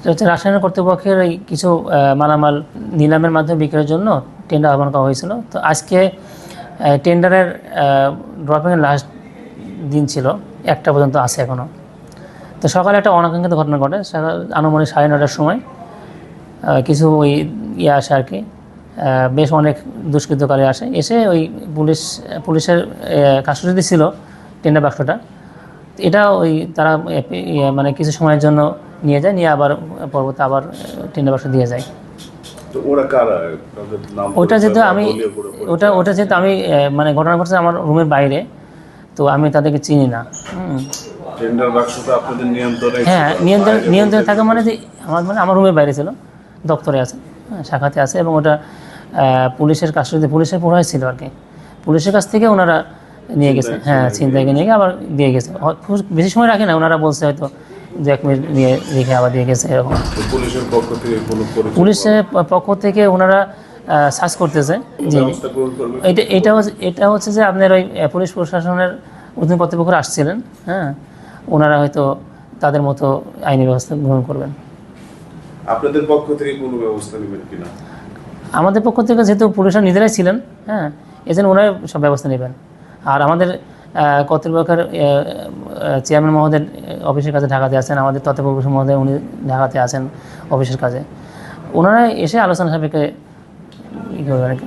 এটা হচ্ছে রাসায়নিক কর্তৃপক্ষের এই কিছু মালামাল নিলামের মাধ্যমে বিক্রয়ের জন্য টেন্ডার আহ্বান করা হয়েছিল। তো আজকে টেন্ডারের ড্রপিংয়ের লাস্ট দিন ছিল, 1টা পর্যন্ত আছে এখনও। তো সকালে একটা অনাকাঙ্ক্ষিত ঘটনা ঘটে, আনুমানিক 9:30টার সময় কিছু ওই আসে আর কি, বেশ অনেক দুষ্কৃতকারী আসে, এসে ওই পুলিশের কাস্টডিতে ছিল টেন্ডার বাক্সটা। এটা ওই তারা মানে কিছু সময়ের জন্য নিয়ে যায়, নিয়ে আবার পরবর্তী আবার টেন্ডার বাক্স দিয়ে যায়। ওটা যেহেতু আমি মানে ঘটনা ঘটছে আমার রুমের বাইরে, তো আমি তাদেরকে চিনি না। হ্যাঁ, নিয়ন্ত্রণে থাকা মানে যে আমার রুমের বাইরে ছিল, দপ্তরে আছে, শাখাতে আছে, এবং ওটা পুলিশের কাস্টডিতে, পুলিশের প্রভাব ছিল আর কি। পুলিশের কাছ থেকে ওনারা নিয়ে গেছে, হ্যাঁ, ছিনতাইকে নিয়ে গিয়ে আবার দিয়ে গেছে। বেশি সময় রাখে না, ওনারা বলছে হয়তো 1 মিনিট নিয়ে রেখে আবার দিয়ে গেছে এরকম। পুলিশের পক্ষ থেকে ওনারা সার্চ করতেছে। জি, এটা হচ্ছে যে আপনার ওই পুলিশ প্রশাসনের ঊর্ধ্বতন কর্তৃপক্ষরা আসছিলেন, হ্যাঁ, ওনারা হয়তো তাদের মতো আইনি ব্যবস্থা গ্রহণ করবেন। আপনাদের পক্ষ থেকে কোনো ব্যবস্থা নেবেন কিনা? আমাদের পক্ষ থেকে যেহেতু পুলিশরা নিজেরাই ছিলেন, হ্যাঁ, এজন্য ওনারাই সব ব্যবস্থা নেবেন। আর আমাদের কর্তৃপক্ষের চেয়ারম্যান মহোদয় অফিসের কাছে ঢাকাতে আছেন, আমাদের তত্ত্বাবধায়ক মহোদয় উনি ঢাকাতে আছেন অফিসের কাজে, ওনারা এসে আলোচনা সাপেক্ষে ই করবেন আর কি।